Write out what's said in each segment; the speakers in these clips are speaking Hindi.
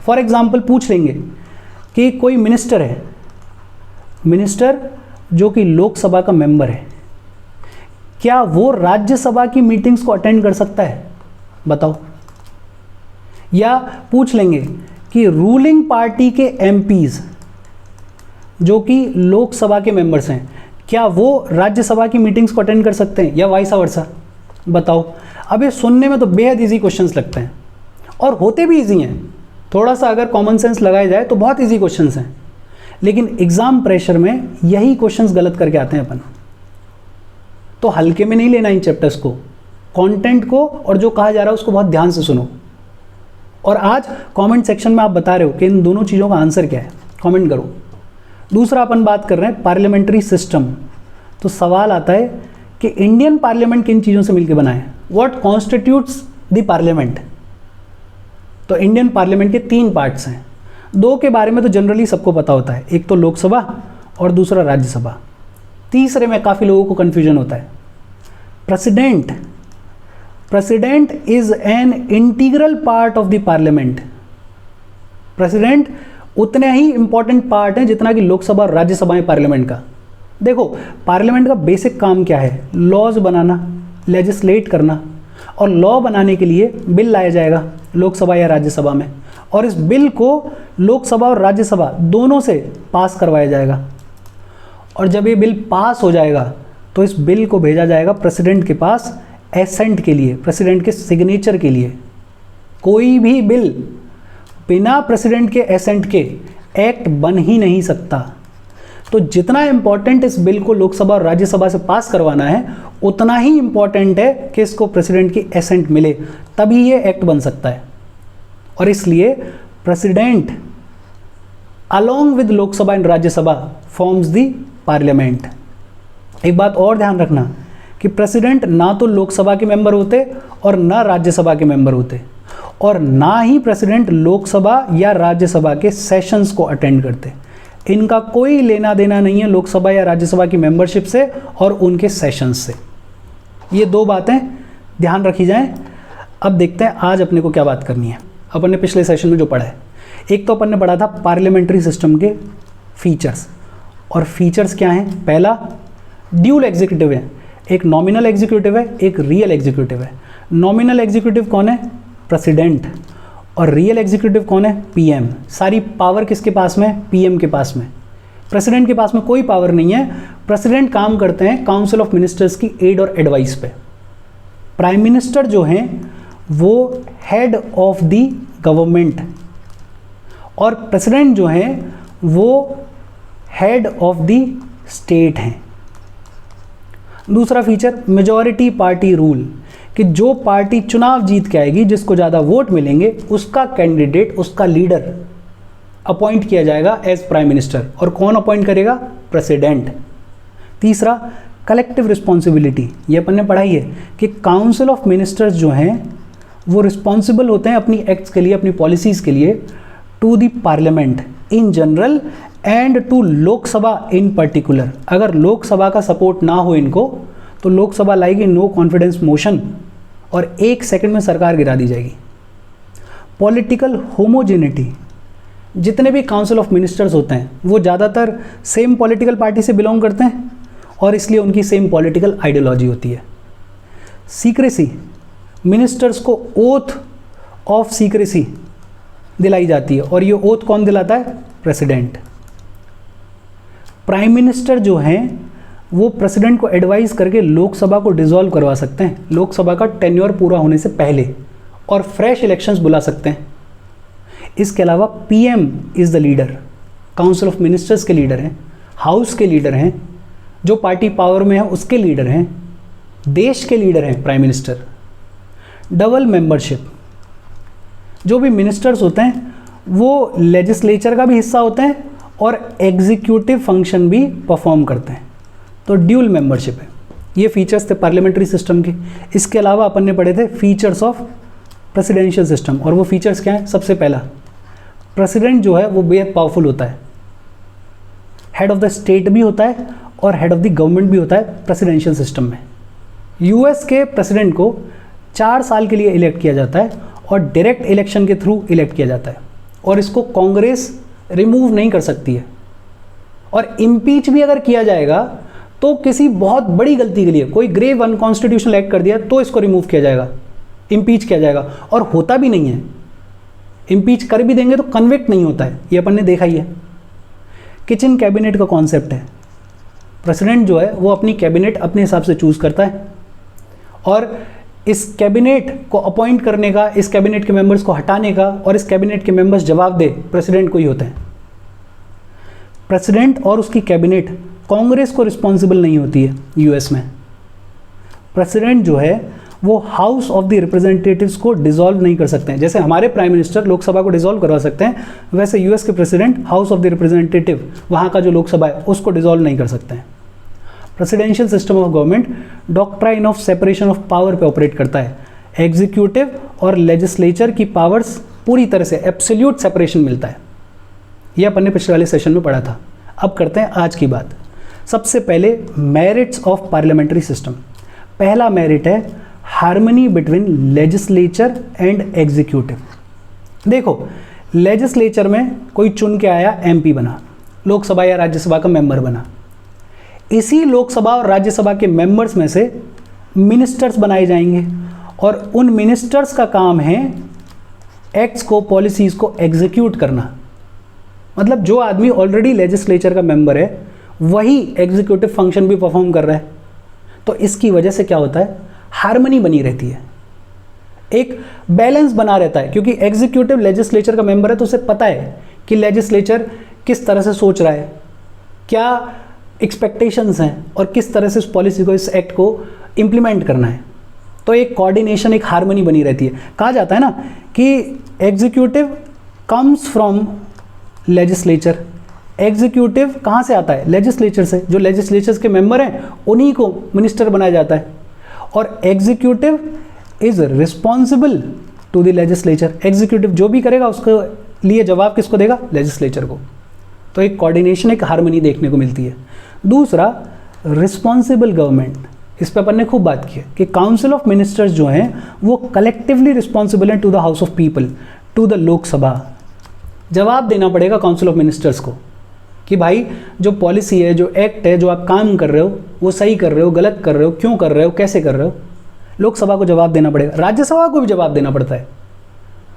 फॉर एग्जाम्पल पूछ लेंगे कि कोई मिनिस्टर है, मिनिस्टर जो कि लोकसभा का मेंबर है, क्या वो राज्यसभा की मीटिंग्स को अटेंड कर सकता है? बताओ। या पूछ लेंगे कि रूलिंग पार्टी के एमपीज जो कि लोकसभा के मेंबर्स हैं, क्या वो राज्यसभा की मीटिंग्स को अटेंड कर सकते हैं या वाइसा वर्सा? बताओ। अब ये सुनने में तो बेहद इजी क्वेश्चंस लगते हैं और होते भी इजी हैं, थोड़ा सा अगर कॉमन सेंस लगाया जाए तो बहुत इजी क्वेश्चंस हैं, लेकिन एग्जाम प्रेशर में यही क्वेश्चंस गलत करके आते हैं अपन। तो हल्के में नहीं लेना इन चैप्टर्स को, कंटेंट को और जो कहा जा रहा है उसको बहुत ध्यान से सुनो। और आज कमेंट सेक्शन में आप बता रहे हो कि इन दोनों चीज़ों का आंसर क्या है, कमेंट करो। दूसरा अपन बात कर रहे हैं पार्लियामेंट्री सिस्टम। तो सवाल आता है कि इंडियन पार्लियामेंट किन चीज़ों से मिलकर बना है, व्हाट कॉन्स्टिट्यूट्स द पार्लियामेंट। तो इंडियन पार्लियामेंट के 3 पार्ट्स हैं, 2 के बारे में तो जनरली सबको पता होता है, एक तो लोकसभा और दूसरा राज्यसभा। तीसरे में काफ़ी लोगों को कन्फ्यूजन होता है। President, president is an integral part of the parliament. President उतने ही इंपॉर्टेंट पार्ट है जितना कि लोकसभा और राज्यसभा पार्लियामेंट का। देखो पार्लियामेंट का बेसिक काम क्या है, लॉज बनाना, लेजिस्लेट करना, और लॉ बनाने के लिए बिल लाया जाएगा लोकसभा या राज्यसभा में, और इस बिल को लोकसभा और राज्यसभा दोनों से पास करवाया जाएगा। और जब ये बिल पास हो जाएगा तो इस बिल को भेजा जाएगा प्रेसिडेंट के पास एसेंट के लिए, प्रेसिडेंट के सिग्नेचर के लिए। कोई भी बिल बिना प्रेसिडेंट के एसेंट के एक्ट बन ही नहीं सकता। तो जितना इंपॉर्टेंट इस बिल को लोकसभा और राज्यसभा से पास करवाना है, उतना ही इंपॉर्टेंट है कि इसको प्रेसिडेंट की एसेंट मिले, तभी ये एक्ट बन सकता है। और इसलिए president along with Lok Sabha and Rajya Sabha forms the parliament. एक बात और ध्यान रखना कि प्रेसिडेंट ना तो लोकसभा के मेंबर होते और ना राज्यसभा के मेंबर होते, और ना ही प्रेसिडेंट लोकसभा या राज्यसभा के सेशंस को अटेंड करते। इनका कोई लेना देना नहीं है लोकसभा या राज्यसभा की मेंबरशिप से और उनके सेशंस से। ये 2 बातें ध्यान रखी जाएं। अब देखते हैं आज अपने को क्या बात करनी है। अपन ने पिछले सेशन में जो पढ़ा है, एक तो अपन ने पढ़ा था पार्लियामेंट्री सिस्टम के फीचर्स, और फीचर्स क्या हैं? पहला, ड्यूल एग्जीक्यूटिव है, एक नॉमिनल एग्जीक्यूटिव है, एक रियल एग्जीक्यूटिव है। नॉमिनल एग्जीक्यूटिव कौन है? प्रेसिडेंट। और रियल एग्जीक्यूटिव कौन है? पीएम। सारी पावर किसके पास में? पीएम के पास में। प्रेसिडेंट के पास में कोई पावर नहीं है। प्रेसिडेंट काम करते हैं काउंसिल ऑफ मिनिस्टर्स की एड और एडवाइस पे। प्राइम मिनिस्टर जो हैं वो हेड ऑफ द गवर्नमेंट, और प्रेसिडेंट जो हैं वो हेड ऑफ द स्टेट हैं। दूसरा फीचर, मेजॉरिटी पार्टी रूल, कि जो पार्टी चुनाव जीत के आएगी, जिसको ज़्यादा वोट मिलेंगे, उसका कैंडिडेट, उसका लीडर अपॉइंट किया जाएगा एज प्राइम मिनिस्टर। और कौन अपॉइंट करेगा? प्रेसिडेंट। तीसरा, कलेक्टिव रिस्पॉन्सिबिलिटी, ये अपन ने पढ़ाई है कि काउंसिल ऑफ मिनिस्टर्स जो हैं वो रिस्पॉन्सिबल होते हैं अपनी एक्ट्स के लिए, अपनी पॉलिसीज़ के लिए, to the parliament in general and to Lok Sabha in particular. अगर लोकसभा का सपोर्ट ना हो इनको तो लोकसभा लाएगी नो कॉन्फिडेंस मोशन और 1 सेकंड में सरकार गिरा दी जाएगी। पॉलिटिकल होमोजेनिटी, जितने भी काउंसिल ऑफ मिनिस्टर्स होते हैं वो ज़्यादातर सेम पॉलिटिकल पार्टी से बिलोंग करते हैं और इसलिए उनकी सेम पॉलिटिकल आइडियोलॉजी होती है। सीक्रेसी, मिनिस्टर्स को ओथ ऑफ सीक्रेसी दिलाई जाती है, और ये ओथ कौन दिलाता है? प्रेसिडेंट। प्राइम मिनिस्टर जो हैं वो प्रेसिडेंट को एडवाइस करके लोकसभा को डिसॉल्व करवा सकते हैं लोकसभा का टेन्योर पूरा होने से पहले, और फ्रेश इलेक्शंस बुला सकते हैं। इसके अलावा PM is the leader, council of ministers के लीडर हैं, हाउस के लीडर हैं, जो पार्टी पावर में है उसके लीडर हैं, देश के लीडर हैं प्राइम मिनिस्टर। डबल मेंबरशिप, जो भी मिनिस्टर्स होते हैं वो लेजिस्लेचर का भी हिस्सा होते हैं और एग्जीक्यूटिव फंक्शन भी परफॉर्म करते हैं, तो ड्यूल मेंबरशिप है। ये फीचर्स थे पार्लियामेंट्री सिस्टम के। इसके अलावा अपन ने पढ़े थे फीचर्स ऑफ प्रेसिडेंशियल सिस्टम, और वो फीचर्स क्या हैं? सबसे पहला, प्रेसिडेंट जो है वो बेहद पावरफुल होता है, हेड ऑफ द स्टेट भी होता है और हेड ऑफ द गवर्नमेंट भी होता है प्रेसिडेंशियल सिस्टम में। यूएस के प्रेसिडेंट को 4 साल के लिए इलेक्ट किया जाता है और डायरेक्ट इलेक्शन के थ्रू इलेक्ट किया जाता है। और इसको कांग्रेस रिमूव नहीं कर सकती है। और इम्पीच भी अगर किया जाएगा तो किसी बहुत बड़ी गलती के लिए, कोई ग्रेव अनकॉन्स्टिट्यूशनल एक्ट कर दिया तो इसको रिमूव किया जाएगा, इम्पीच किया जाएगा। और होता भी नहीं है, इम्पीच कर भी देंगे तो कन्विक्ट नहीं होता है, ये अपन ने देखा ही है। किचन कैबिनेट का कॉन्सेप्ट है, प्रेसिडेंट जो है वो अपनी कैबिनेट अपने हिसाब से चूज करता है और इस कैबिनेट को अपॉइंट करने का, इस कैबिनेट के मेंबर्स को हटाने का और इस कैबिनेट के मेंबर्स जवाब दे प्रेसिडेंट को ही होते हैं। प्रेसिडेंट और उसकी कैबिनेट कांग्रेस को रिस्पॉन्सिबल नहीं होती है यूएस में। प्रेसिडेंट जो है वो हाउस ऑफ द रिप्रेजेंटेटिव्स को डिसॉल्व नहीं कर सकते हैं। जैसे हमारे प्राइम मिनिस्टर लोकसभा को डिसॉल्व करवा सकते हैं, वैसे यूएस के president house of the representative, वहाँ का जो लोकसभा है, उसको डिसॉल्व नहीं कर सकते हैं। Presidential system of government doctrine of separation of power पे ऑपरेट करता है। एग्जीक्यूटिव और लेजिस्लेचर की पावर्स पूरी तरह से एब्सोल्यूट सेपरेशन मिलता है। यह अपन ने पिछले वाले सेशन में पढ़ा था। अब करते हैं आज की बात। सबसे पहले मेरिट्स ऑफ पार्लियामेंट्री सिस्टम। पहला मेरिट है harmony between legislature and executive. देखो, लेजिस्लेचर में कोई चुन के आया, एमपी बना, लोकसभा या राज्यसभा का मेंबर बना। इसी लोकसभा और राज्यसभा के मेंबर्स में से मिनिस्टर्स बनाए जाएंगे और उन मिनिस्टर्स का काम है एक्ट्स को, पॉलिसीज़ को एग्जीक्यूट करना। मतलब जो आदमी ऑलरेडी लेजिस्लेचर का मेंबर है वही एग्जीक्यूटिव फंक्शन भी परफॉर्म कर रहा है। तो इसकी वजह से क्या होता है, हार्मनी बनी रहती है, एक बैलेंस बना रहता है, क्योंकि एग्जीक्यूटिव लेजिस्लेचर का मेंबर है तो उसे पता है कि लेजिस्लेचर किस तरह से सोच रहा है, क्या एक्सपेक्टेशंस हैं और किस तरह से उस पॉलिसी को, इस एक्ट को इम्प्लीमेंट करना है। तो एक कोऑर्डिनेशन, एक हार्मनी बनी रहती है। कहा जाता है ना कि executive comes from legislature. Executive कहाँ से आता है, लेजिस्लेचर से। जो लेजिस्लेचर के मेंबर हैं उन्हीं को मिनिस्टर बनाया जाता है और executive is responsible to the legislature. Executive जो भी करेगा उसके लिए जवाब किसको देगा, लेजिस्लेचर को। तो एक कोऑर्डिनेशन, एक हार्मनी देखने को मिलती है। दूसरा, रिस्पॉन्सिबल गवर्नमेंट। इस पर अपन ने खूब बात की है कि काउंसिल ऑफ मिनिस्टर्स जो हैं वो कलेक्टिवली रिस्पॉन्सिबल हैं to the house of people, to the Lok Sabha. जवाब देना पड़ेगा काउंसिल ऑफ मिनिस्टर्स को कि भाई जो पॉलिसी है, जो एक्ट है, जो आप काम कर रहे हो वो सही कर रहे हो, गलत कर रहे हो, क्यों कर रहे हो, कैसे कर रहे हो। लोकसभा को जवाब देना पड़ेगा, राज्यसभा को भी जवाब देना पड़ता है।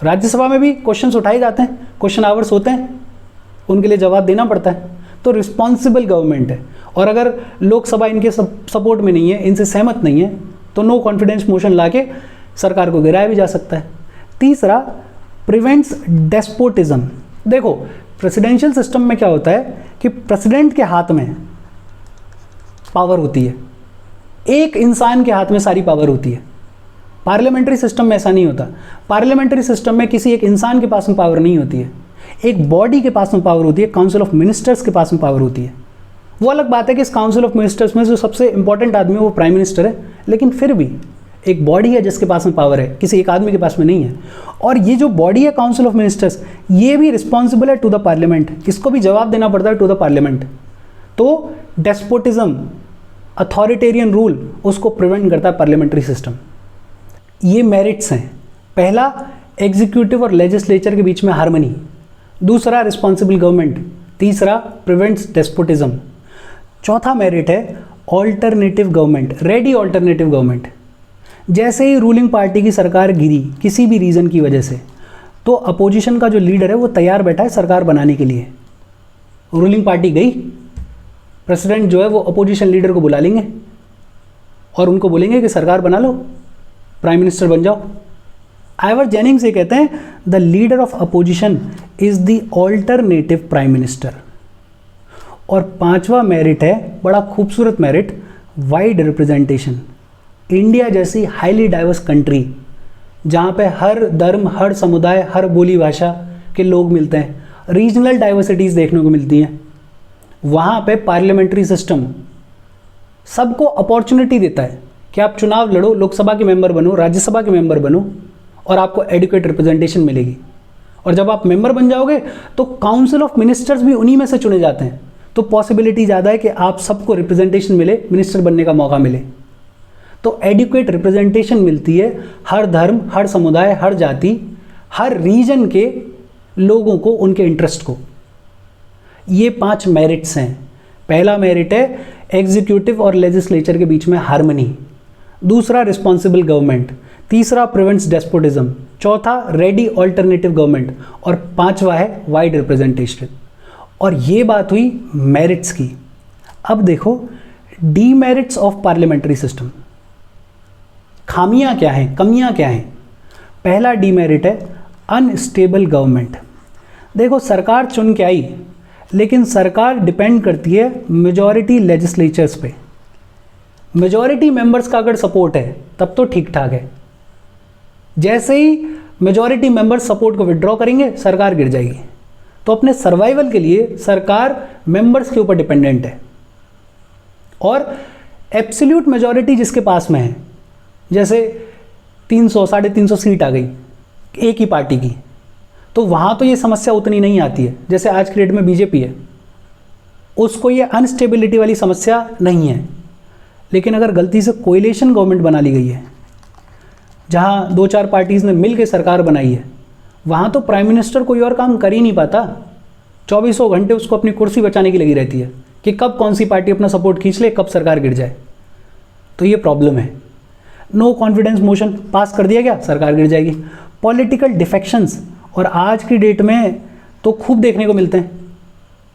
राज्यसभा में भी क्वेश्चंस उठाए जाते हैं, क्वेश्चन आवर्स होते हैं, उनके लिए जवाब देना पड़ता है। तो रिस्पॉन्सिबल गवर्नमेंट है। और अगर लोकसभा इनके सपोर्ट में नहीं है, इनसे सहमत नहीं है, तो नो कॉन्फिडेंस मोशन लाके सरकार को गिराया भी जा सकता है। तीसरा, प्रिवेंट्स डेस्पोटिज्म। देखो, प्रेसिडेंशियल सिस्टम में क्या होता है कि प्रेसिडेंट के हाथ में पावर होती है, एक इंसान के हाथ में सारी पावर होती है। पार्लियामेंट्री सिस्टम में ऐसा नहीं होता। पार्लियामेंट्री सिस्टम में किसी एक इंसान के पास में पावर नहीं होती है, एक बॉडी के पास में पावर होती है, काउंसिल ऑफ मिनिस्टर्स के पास में पावर होती है। वो अलग बात है कि इस काउंसिल ऑफ मिनिस्टर्स में जो सबसे इंपॉर्टेंट आदमी है वो प्राइम मिनिस्टर है, लेकिन फिर भी एक बॉडी है जिसके पास में पावर है, किसी एक आदमी के पास में नहीं है। और ये जो बॉडी है काउंसिल ऑफ मिनिस्टर्स, ये भी रिस्पॉन्सिबल है टू द पार्लियामेंट, इसको भी जवाब देना पड़ता है टू द पार्लियामेंट। तो डेस्पोटिज्म, अथॉरिटेरियन रूल, उसको प्रिवेंट करता है पार्लियामेंट्री सिस्टम। ये मेरिट्स हैं। पहला, एग्जीक्यूटिव और लेजिस्लेचर के बीच में हार्मनी। दूसरा, रिस्पॉन्सिबल गवर्नमेंट। तीसरा, प्रिवेंट्स डेस्पोटिज्म। चौथा मेरिट है alternative government, ready alternative government. जैसे ही रूलिंग पार्टी की सरकार गिरी किसी भी रीज़न की वजह से, तो अपोजिशन का जो लीडर है वो तैयार बैठा है सरकार बनाने के लिए। रूलिंग पार्टी गई, प्रेसिडेंट जो है वो अपोजिशन लीडर को बुला लेंगे और उनको बोलेंगे कि सरकार बना लो, प्राइम मिनिस्टर बन जाओ। आइवर जेनिंग्स ये कहते हैं the leader of opposition is the alternative prime minister. और पांचवा मेरिट है, बड़ा खूबसूरत मेरिट, वाइड रिप्रेजेंटेशन। इंडिया जैसी हाईली डाइवर्स कंट्री जहाँ पे हर धर्म, हर समुदाय, हर बोली भाषा के लोग मिलते हैं, रीजनल डाइवर्सिटीज़ देखने को मिलती हैं, वहाँ पे पार्लियामेंट्री सिस्टम सबको अपॉर्चुनिटी देता है कि आप चुनाव लड़ो, लोकसभा के मेंबर बनो, राज्यसभा के मेंबर बनो और आपको एडुकेट रिप्रेजेंटेशन मिलेगी। और जब आप मेंबर बन जाओगे तो काउंसिल ऑफ मिनिस्टर्स भी उन्हीं में से चुने जाते हैं, तो पॉसिबिलिटी ज़्यादा है कि आप सबको रिप्रेजेंटेशन मिले, मिनिस्टर बनने का मौका मिले। तो एडुकेट रिप्रेजेंटेशन मिलती है हर धर्म, हर समुदाय, हर जाति, हर रीजन के लोगों को, उनके इंटरेस्ट को। ये 5 मेरिट्स हैं। पहला मेरिट है एग्जीक्यूटिव और लेजिस्लेचर के बीच में हार्मनी, दूसरा रिस्पॉन्सिबल गवर्नमेंट, तीसरा प्रिवेंट्स डेस्पोटिज्म, चौथा रेडी ऑल्टरनेटिव गवर्नमेंट और पांचवा है वाइड रिप्रेजेंटेशन। और ये बात हुई मेरिट्स की। अब देखो डीमेरिट्स ऑफ पार्लियामेंट्री सिस्टम, खामियां क्या हैं, कमियां क्या हैं। पहला डीमेरिट है अनस्टेबल गवर्नमेंट। देखो सरकार चुन के आई, लेकिन सरकार डिपेंड करती है मेजॉरिटी लेजिस्लेचर्स पे। मेजॉरिटी मेंबर्स का अगर सपोर्ट है तब तो ठीक ठाक है, जैसे ही मेजॉरिटी मेंबर्स सपोर्ट को विड्रॉ करेंगे सरकार गिर जाएगी। तो अपने सर्वाइवल के लिए सरकार मेंबर्स के ऊपर डिपेंडेंट है। और एब्सोल्यूट मेजॉरिटी जिसके पास में है, जैसे 300 350 सीट आ गई एक ही पार्टी की, तो वहाँ तो ये समस्या उतनी नहीं आती है। जैसे आज के डेट में बीजेपी है, उसको ये अनस्टेबिलिटी वाली समस्या नहीं है। लेकिन अगर गलती से कोएलिशन गवर्नमेंट बना ली गई है, जहाँ 2-4 पार्टीज़ ने मिल के सरकार बनाई है, वहाँ तो प्राइम मिनिस्टर कोई और काम कर ही नहीं पाता। 24 घंटे उसको अपनी कुर्सी बचाने की लगी रहती है कि कब कौन सी पार्टी अपना सपोर्ट खींच ले, कब सरकार गिर जाए। तो ये प्रॉब्लम है। नो कॉन्फिडेंस मोशन पास कर दिया गया, सरकार गिर जाएगी। पॉलिटिकल डिफेक्शंस, और आज की डेट में तो खूब देखने को मिलते हैं।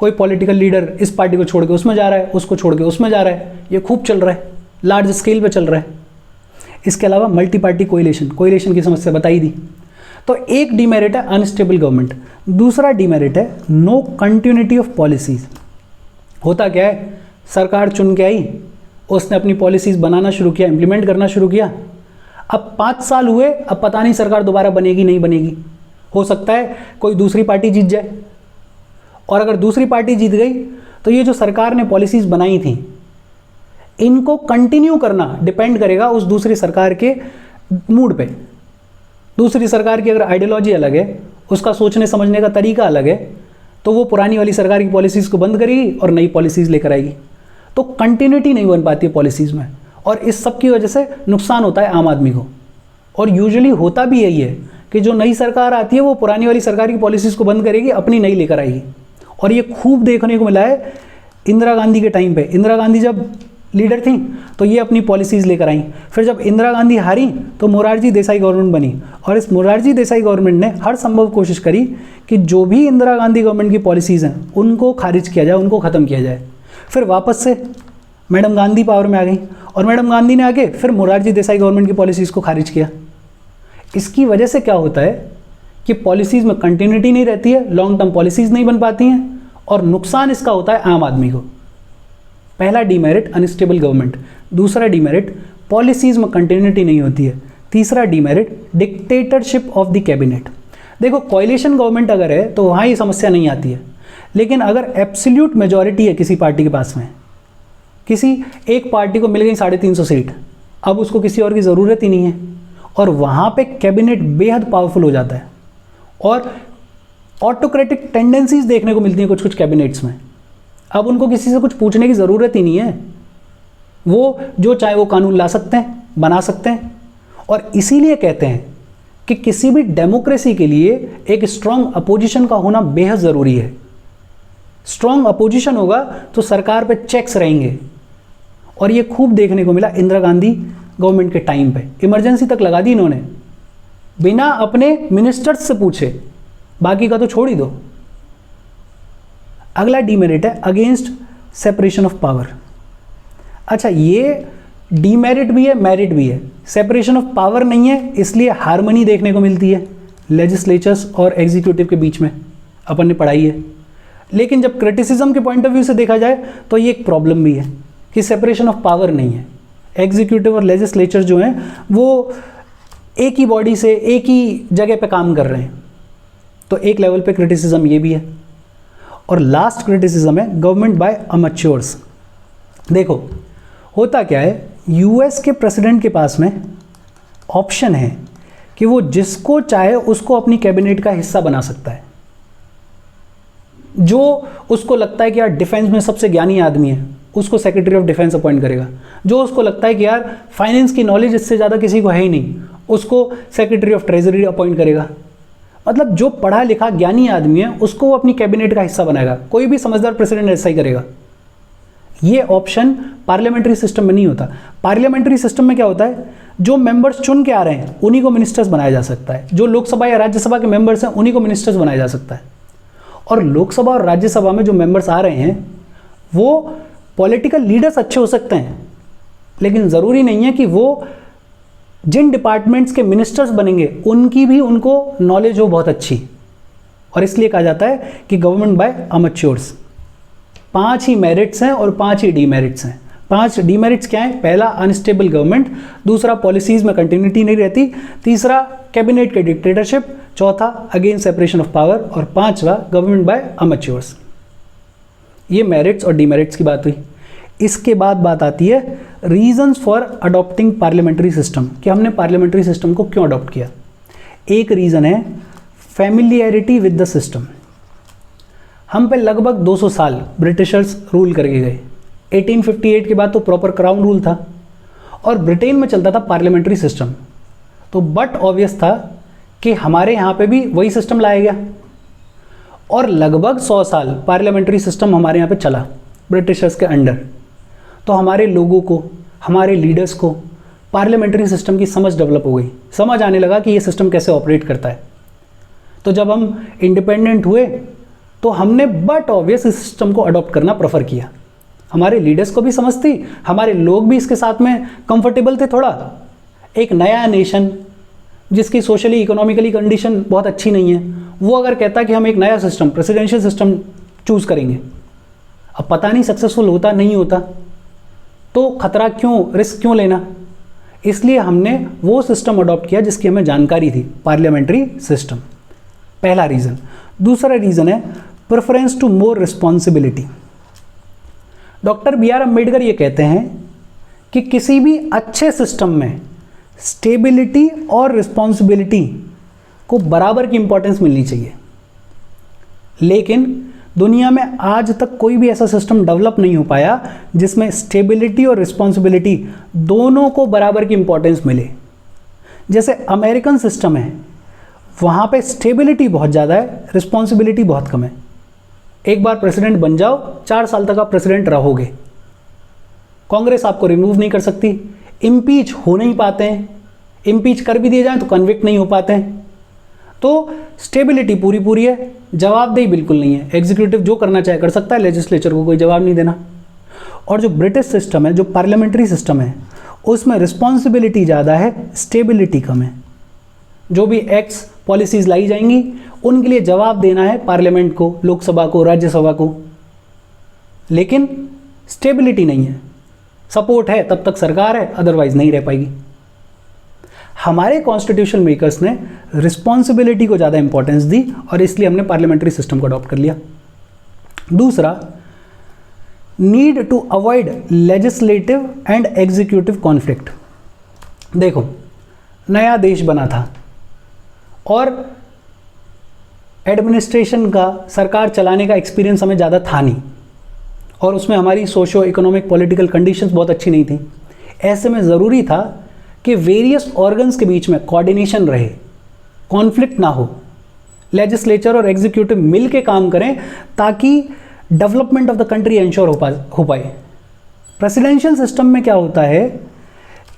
कोई पॉलिटिकल लीडर इस पार्टी को छोड़ के उसमें जा रहा है, उसको छोड़ के उसमें जा रहा है, ये खूब चल रहा है, लार्ज स्केल पे चल रहा है। इसके अलावा मल्टी पार्टी कोएलिशन की समस्या बताई दी। तो एक डीमेरिट है अनस्टेबल गवर्नमेंट। दूसरा डीमेरिट है नो कंटिन्यूटी ऑफ पॉलिसीज। होता क्या है, सरकार चुन के आई, उसने अपनी पॉलिसीज बनाना शुरू किया, इंप्लीमेंट करना शुरू किया। अब 5 साल हुए, अब पता नहीं सरकार दोबारा बनेगी नहीं बनेगी। हो सकता है कोई दूसरी पार्टी जीत जाए, और अगर दूसरी पार्टी जीत गई तो ये जो सरकार ने पॉलिसीज बनाई थी, इनको कंटिन्यू करना डिपेंड करेगा उस दूसरी सरकार के मूड पे। दूसरी सरकार की अगर आइडियोलॉजी अलग है, उसका सोचने समझने का तरीका अलग है, तो वो पुरानी वाली सरकार की पॉलिसीज़ को बंद करेगी और नई पॉलिसीज़ लेकर आएगी। तो कंटिन्यूटी नहीं बन पाती है पॉलिसीज़ में, और इस सब की वजह से नुकसान होता है आम आदमी को। और यूजुअली होता भी यही है कि जो नई सरकार आती है वो पुरानी वाली सरकार की पॉलिसीज़ को बंद करेगी, अपनी नई लेकर आएगी। और ये खूब देखने को मिला है इंदिरा गांधी के टाइम पे। इंदिरा गांधी जब लीडर थी तो ये अपनी पॉलिसीज़ लेकर आई। फिर जब इंदिरा गांधी हारी तो मोरारजी देसाई गवर्नमेंट बनी, और इस मोरारजी देसाई गवर्नमेंट ने हर संभव कोशिश करी कि जो भी इंदिरा गांधी गवर्नमेंट की पॉलिसीज़ हैं उनको खारिज किया जाए, उनको ख़त्म किया जाए। फिर वापस से मैडम गांधी पावर में आ गई, और मैडम गांधी ने आके फिर मोरारजी देसाई गवर्नमेंट की पॉलिसीज़ को खारिज किया। इसकी वजह से क्या होता है कि पॉलिसीज़ में कंटिन्यूटी नहीं रहती है, लॉन्ग टर्म पॉलिसीज़ नहीं बन पाती हैं, और नुकसान इसका होता है आम आदमी को। पहला डीमेरिट अनस्टेबल गवर्नमेंट, दूसरा डीमेरिट पॉलिसीज़ में कंटिन्यूटी नहीं होती है, तीसरा demerit dictatorship of the cabinet. देखो कोएलिशन गवर्नमेंट अगर है तो वहाँ ये समस्या नहीं आती है, लेकिन अगर एब्सोल्यूट मेजॉरिटी है किसी पार्टी के पास में, किसी एक पार्टी को मिल गई 350 सीट, अब उसको किसी और की ज़रूरत ही नहीं है, और वहाँ पे कैबिनेट बेहद पावरफुल हो जाता है, और ऑटोक्रेटिक टेंडेंसीज देखने को मिलती हैं कुछ कुछ कैबिनेट्स में। अब उनको किसी से कुछ पूछने की ज़रूरत ही नहीं है, वो जो चाहे वो कानून ला सकते हैं, बना सकते हैं। और इसीलिए कहते हैं कि किसी भी डेमोक्रेसी के लिए एक स्ट्रॉन्ग अपोजिशन का होना बेहद ज़रूरी है। स्ट्रॉन्ग अपोजिशन होगा तो सरकार पे चेक्स रहेंगे, और ये खूब देखने को मिला इंदिरा गांधी गवर्नमेंट के टाइम पे। इमरजेंसी तक लगा दी इन्होंने, बिना अपने मिनिस्टर्स से पूछे, बाकी का तो छोड़ ही दो। अगला डीमेरिट है अगेंस्ट सेपरेशन ऑफ पावर। अच्छा, ये डीमेरिट भी है, मेरिट भी है। सेपरेशन ऑफ पावर नहीं है, इसलिए हार्मनी देखने को मिलती है लेजिस्लेचर्स और एग्जीक्यूटिव के बीच में, अपन ने पढ़ाई है। लेकिन जब क्रिटिसिज्म के पॉइंट ऑफ व्यू से देखा जाए तो ये एक प्रॉब्लम भी है कि सेपरेशन ऑफ पावर नहीं है। एग्जीक्यूटिव और लेजिस्लेचर जो हैं वो एक ही बॉडी से एक ही जगह पे काम कर रहे हैं, तो एक लेवल पे क्रिटिसिज्म ये भी है। और लास्ट क्रिटिसिज्म है गवर्नमेंट बाय अमेच्योर्स। देखो होता क्या है, यूएस के प्रेसिडेंट के पास में ऑप्शन है कि वो जिसको चाहे उसको अपनी कैबिनेट का हिस्सा बना सकता है। जो उसको लगता है कि यार डिफेंस में सबसे ज्ञानी आदमी है, उसको सेक्रेटरी ऑफ डिफेंस अपॉइंट करेगा। जो उसको लगता है कि यार फाइनेंस की नॉलेज इससे ज़्यादा किसी को है ही नहीं, उसको सेक्रेटरी ऑफ ट्रेजरी अपॉइंट करेगा। मतलब जो पढ़ा लिखा ज्ञानी आदमी है उसको वो अपनी कैबिनेट का हिस्सा बनाएगा, कोई भी समझदार प्रेसिडेंट ऐसा ही करेगा। ये ऑप्शन पार्लियामेंट्री सिस्टम में नहीं होता। पार्लियामेंट्री सिस्टम में क्या होता है, जो मेंबर्स चुन के आ रहे हैं उन्हीं को मिनिस्टर्स बनाया जा सकता है, जो लोकसभा या राज्यसभा के मेंबर्स हैं उन्हीं को मिनिस्टर्स बनाया जा सकता है। और लोकसभा और राज्यसभा में जो मेंबर्स आ रहे हैं वो पॉलिटिकल लीडर्स अच्छे हो सकते हैं, लेकिन ज़रूरी नहीं है कि वो जिन डिपार्टमेंट्स के मिनिस्टर्स बनेंगे उनकी भी उनको नॉलेज हो बहुत अच्छी। और इसलिए कहा जाता है कि government by amateurs. 5 he merits हैं और 5 ही डीमेरिट्स हैं। 5 डीमेरिट्स क्या हैं? पहला, अनस्टेबल गवर्नमेंट। दूसरा, पॉलिसीज में कंटिन्यूटी नहीं रहती। तीसरा, कैबिनेट के डिक्टेटरशिप। चौथा, अगेन सेपरेशन ऑफ पावर। और पांचवा, गवर्नमेंट बाय अमेच्योर्स। ये मेरिट्स और डीमेरिट्स की बात हुई। इसके बाद बात आती है reasons for adopting parliamentary system, कि हमने पार्लियामेंट्री सिस्टम को क्यों अडॉप्ट किया। एक रीज़न है फैमिलियरिटी विद द सिस्टम। हम पे लगभग 200 साल ब्रिटिशर्स रूल करके गए। 1858 के बाद तो प्रॉपर क्राउन रूल था और ब्रिटेन में चलता था पार्लियामेंट्री सिस्टम। तो बट ऑब्वियस था कि हमारे यहाँ पे भी वही सिस्टम लाया गया और लगभग 100 साल पार्लियामेंट्री सिस्टम हमारे यहाँ पे चला ब्रिटिशर्स के अंडर। तो हमारे लोगों को, हमारे लीडर्स को पार्लियामेंट्री सिस्टम की समझ डेवलप हो गई, समझ आने लगा कि ये सिस्टम कैसे ऑपरेट करता है। तो जब हम इंडिपेंडेंट हुए तो हमने बट ऑब्वियस इस सिस्टम को अडॉप्ट करना प्रेफर किया। हमारे लीडर्स को भी समझ थी, हमारे लोग भी इसके साथ में कंफर्टेबल थे। थोड़ा एक नया नेशन जिसकी सोशली इकोनॉमिकली कंडीशन बहुत अच्छी नहीं है, वो अगर कहता कि हम एक नया सिस्टम, प्रेसिडेंशियल सिस्टम चूज़ करेंगे, अब पता नहीं सक्सेसफुल होता नहीं होता, तो खतरा क्यों, रिस्क क्यों लेना। इसलिए हमने वो सिस्टम अडॉप्ट किया जिसकी हमें जानकारी थी, पार्लियामेंट्री सिस्टम। पहला रीज़न। दूसरा रीज़न है preference to more responsibility. Doctor BR Ambedkar ये कहते हैं कि किसी भी अच्छे सिस्टम में स्टेबिलिटी और रिस्पॉन्सिबिलिटी को बराबर की इंपॉर्टेंस मिलनी चाहिए। लेकिन दुनिया में आज तक कोई भी ऐसा सिस्टम डेवलप नहीं हो पाया जिसमें स्टेबिलिटी और रिस्पॉन्सिबिलिटी दोनों को बराबर की इंपॉर्टेंस मिले। जैसे अमेरिकन सिस्टम है, वहाँ पे स्टेबिलिटी बहुत ज़्यादा है, रिस्पॉन्सिबिलिटी बहुत कम है। एक बार प्रेसिडेंट बन जाओ, 4 साल तक आप प्रेसिडेंट रहोगे, कांग्रेस आपको रिमूव नहीं कर सकती, इम्पीच हो नहीं पाते हैं, इम्पीच कर भी दिए जाएं तो कन्विक्ट नहीं हो पाते हैं। तो स्टेबिलिटी पूरी पूरी है, जवाबदेही बिल्कुल नहीं है। एग्जीक्यूटिव जो करना चाहे कर सकता है, लेजिस्लेचर को कोई जवाब नहीं देना। और जो ब्रिटिश सिस्टम है, जो पार्लियामेंट्री सिस्टम है, उसमें रिस्पॉन्सिबिलिटी ज़्यादा है, स्टेबिलिटी कम है। जो भी एक्ट्स पॉलिसीज़ लाई जाएंगी उनके लिए जवाब देना है पार्लियामेंट को, लोकसभा को, राज्यसभा को, लेकिन स्टेबिलिटी नहीं है। सपोर्ट है तब तक सरकार है, अदरवाइज नहीं रह पाएगी। हमारे कॉन्स्टिट्यूशन मेकर्स ने रिस्पॉन्सिबिलिटी को ज़्यादा इंपॉर्टेंस दी और इसलिए हमने पार्लियामेंट्री सिस्टम को अडॉप्ट कर लिया। दूसरा, need to avoid legislative and executive conflict. देखो, नया देश बना था और एडमिनिस्ट्रेशन का, सरकार चलाने का एक्सपीरियंस हमें ज़्यादा था नहीं और उसमें हमारी सोशो इकोनॉमिक पॉलिटिकल कंडीशंस बहुत अच्छी नहीं थी। ऐसे में ज़रूरी था कि वेरियस ऑर्गन्स के बीच में कोऑर्डिनेशन रहे, कॉन्फ्लिक्ट ना हो, लेजिस्लेचर और एग्जीक्यूटिव मिल के काम करें ताकि development of the country ensure हो पाए। प्रेसिडेंशियल सिस्टम में क्या होता है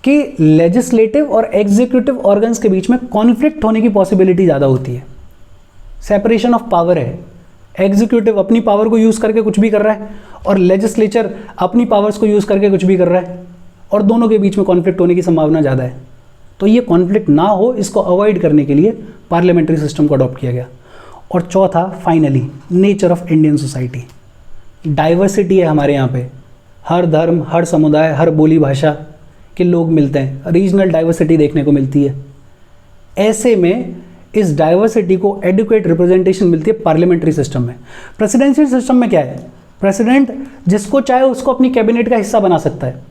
कि लेजिस्लेटिव और एग्जीक्यूटिव ऑर्गन्स के बीच में कॉन्फ्लिक्ट होने की पॉसिबिलिटी ज़्यादा होती है। सेपरेशन ऑफ पावर है, एग्जीक्यूटिव अपनी पावर को यूज़ करके कुछ भी कर रहा है और लेजिस्लेचर अपनी पावर्स को यूज़ करके कुछ भी कर रहा है और दोनों के बीच में कॉन्फ्लिक्ट होने की संभावना ज़्यादा है। तो ये कॉन्फ्लिक्ट ना हो, इसको अवॉइड करने के लिए पार्लियामेंट्री सिस्टम को अडॉप्ट किया गया। और चौथा, finally, nature of Indian society. Diversity है हमारे यहाँ पे, हर धर्म, हर समुदाय, हर बोली भाषा के लोग मिलते हैं, रीजनल डाइवर्सिटी देखने को मिलती है। ऐसे में इस डाइवर्सिटी को एडुकेट रिप्रेजेंटेशन मिलती है पार्लियामेंट्री सिस्टम में। प्रेसिडेंशियल सिस्टम में क्या है, प्रेसिडेंट जिसको चाहे उसको अपनी कैबिनेट का हिस्सा बना सकता है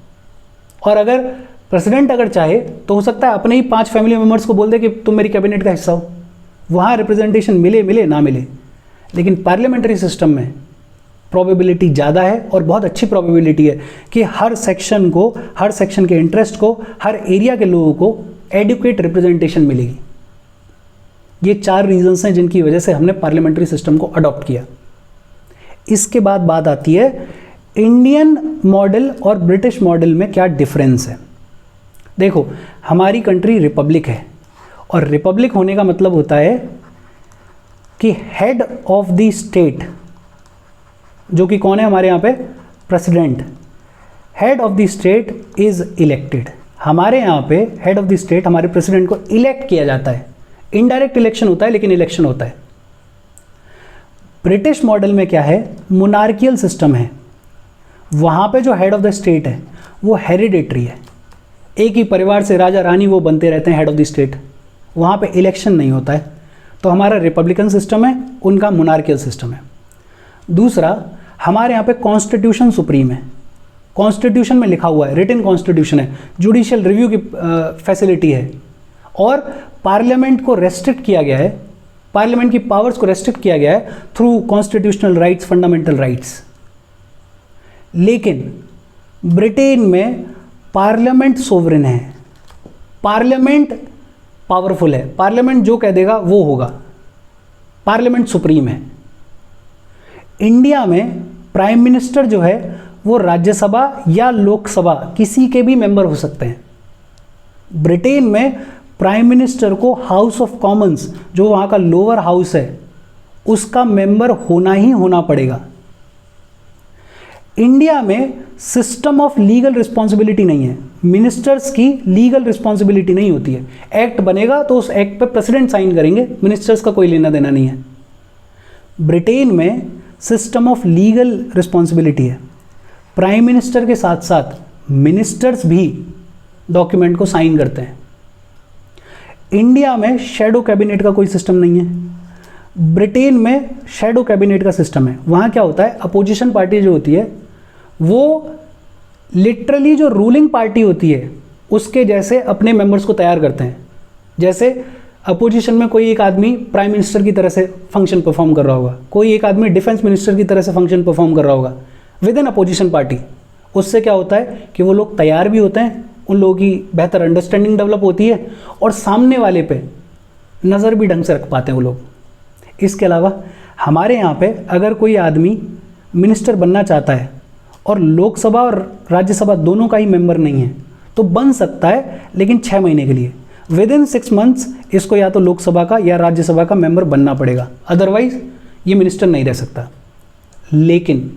और अगर प्रेसिडेंट अगर चाहे तो हो सकता है अपने ही 5 फैमिली मेम्बर्स को बोल दे कि तुम मेरी कैबिनेट का हिस्सा हो, वहाँ रिप्रेजेंटेशन मिले ना मिले। लेकिन पार्लियामेंट्री सिस्टम में प्रोबेबिलिटी ज़्यादा है और बहुत अच्छी प्रोबेबिलिटी है कि हर सेक्शन को, हर सेक्शन के इंटरेस्ट को, हर एरिया के लोगों को एडुकेट रिप्रेजेंटेशन मिलेगी। ये 4 रीजंस हैं जिनकी वजह से हमने पार्लियामेंट्री सिस्टम को अडॉप्ट किया। इसके बाद बात आती है इंडियन मॉडल और ब्रिटिश मॉडल में क्या डिफरेंस है। देखो, हमारी कंट्री रिपब्लिक है, और रिपब्लिक होने का मतलब होता है कि हेड ऑफ द स्टेट, जो कि कौन है हमारे यहाँ पे, president, head of the state is elected. हमारे यहाँ पे हेड ऑफ द स्टेट, हमारे प्रेसिडेंट को इलेक्ट किया जाता है। इनडायरेक्ट इलेक्शन होता है, लेकिन इलेक्शन होता है। ब्रिटिश मॉडल में क्या है, मोनार्कियल सिस्टम है। वहाँ पे जो हेड ऑफ द स्टेट है वो हेरिडेटरी है, एक ही परिवार से राजा रानी वो बनते रहते हैं हेड ऑफ द स्टेट। वहाँ पे इलेक्शन नहीं होता है। तो हमारा रिपब्लिकन सिस्टम है, उनका मोनार्कियल सिस्टम है। दूसरा, हमारे यहाँ पे कॉन्स्टिट्यूशन सुप्रीम है। कॉन्स्टिट्यूशन में लिखा हुआ है, रिटन कॉन्स्टिट्यूशन है, जुडिशियल रिव्यू की फैसिलिटी है, और पार्लियामेंट को रेस्ट्रिक्ट किया गया है, पार्लियामेंट की पावर्स को रेस्ट्रिक्ट किया गया है through constitutional rights, fundamental rights. लेकिन ब्रिटेन में पार्लियामेंट सोवरेन है, पार्लियामेंट पावरफुल है, पार्लियामेंट जो कह देगा वो होगा, पार्लियामेंट सुप्रीम है। इंडिया में प्राइम मिनिस्टर जो है वो राज्यसभा या लोकसभा किसी के भी मेंबर हो सकते हैं। ब्रिटेन में प्राइम मिनिस्टर को हाउस ऑफ कॉमन्स, जो वहाँ का लोअर हाउस है, उसका मेंबर होना ही होना पड़ेगा। इंडिया में सिस्टम ऑफ लीगल रिस्पॉन्सिबिलिटी नहीं है, मिनिस्टर्स की लीगल रिस्पॉन्सिबिलिटी नहीं होती है। एक्ट बनेगा तो उस एक्ट पे प्रेसिडेंट साइन करेंगे, मिनिस्टर्स का कोई लेना देना नहीं है। ब्रिटेन में सिस्टम ऑफ लीगल रिस्पॉन्सिबिलिटी है। प्राइम मिनिस्टर के साथ साथ मिनिस्टर्स भी डॉक्यूमेंट को साइन करते हैं। इंडिया में शैडो कैबिनेट का कोई सिस्टम नहीं है। ब्रिटेन में शैडो कैबिनेट का सिस्टम है। वहाँ क्या होता है, अपोजिशन पार्टी जो होती है वो लिटरली जो रूलिंग पार्टी होती है उसके जैसे अपने मेंबर्स को तैयार करते हैं। जैसे अपोजिशन में कोई एक आदमी प्राइम मिनिस्टर की तरह से फंक्शन परफॉर्म कर रहा होगा, कोई एक आदमी डिफेंस मिनिस्टर की तरह से फंक्शन परफॉर्म कर रहा होगा विद इन अपोजिशन पार्टी। उससे क्या होता है कि वो लोग तैयार भी होते हैं, उन लोगों की बेहतर अंडरस्टैंडिंग डेवलप होती है, और सामने वाले पे नज़र भी ढंग से रख पाते हैं वो लोग। इसके अलावा हमारे यहाँ पे अगर कोई आदमी मिनिस्टर बनना चाहता है और लोकसभा और राज्यसभा दोनों का ही मेंबर नहीं है तो बन सकता है, लेकिन 6 महीने के लिए। विद इन 6 मंथ्स इसको या तो लोकसभा का या राज्यसभा का मेंबर बनना पड़ेगा, अदरवाइज ये मिनिस्टर नहीं रह सकता। लेकिन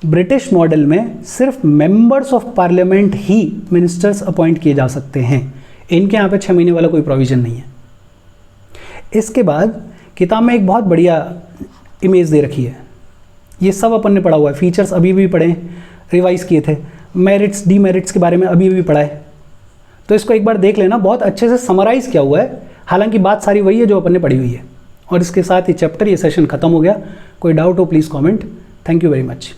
ब्रिटिश मॉडल में सिर्फ मेंबर्स ऑफ पार्लियामेंट ही मिनिस्टर्स अपॉइंट किए जा सकते हैं। इनके यहाँ पे 6 महीने वाला कोई प्रोविज़न नहीं है। इसके बाद किताब में एक बहुत बढ़िया इमेज दे रखी है। ये सब अपन ने पढ़ा हुआ है, फीचर्स अभी भी पढ़े, रिवाइज किए थे, मेरिट्स डीमेरिट्स के बारे में अभी भी पढ़ा है। तो इसको एक बार देख लेना, बहुत अच्छे से समराइज़ किया हुआ है। हालांकि बात सारी वही है जो अपन ने पढ़ी हुई है। और इसके साथ ये चैप्टर, ये सेशन खत्म हो गया। कोई डाउट हो please comment. Thank you very much.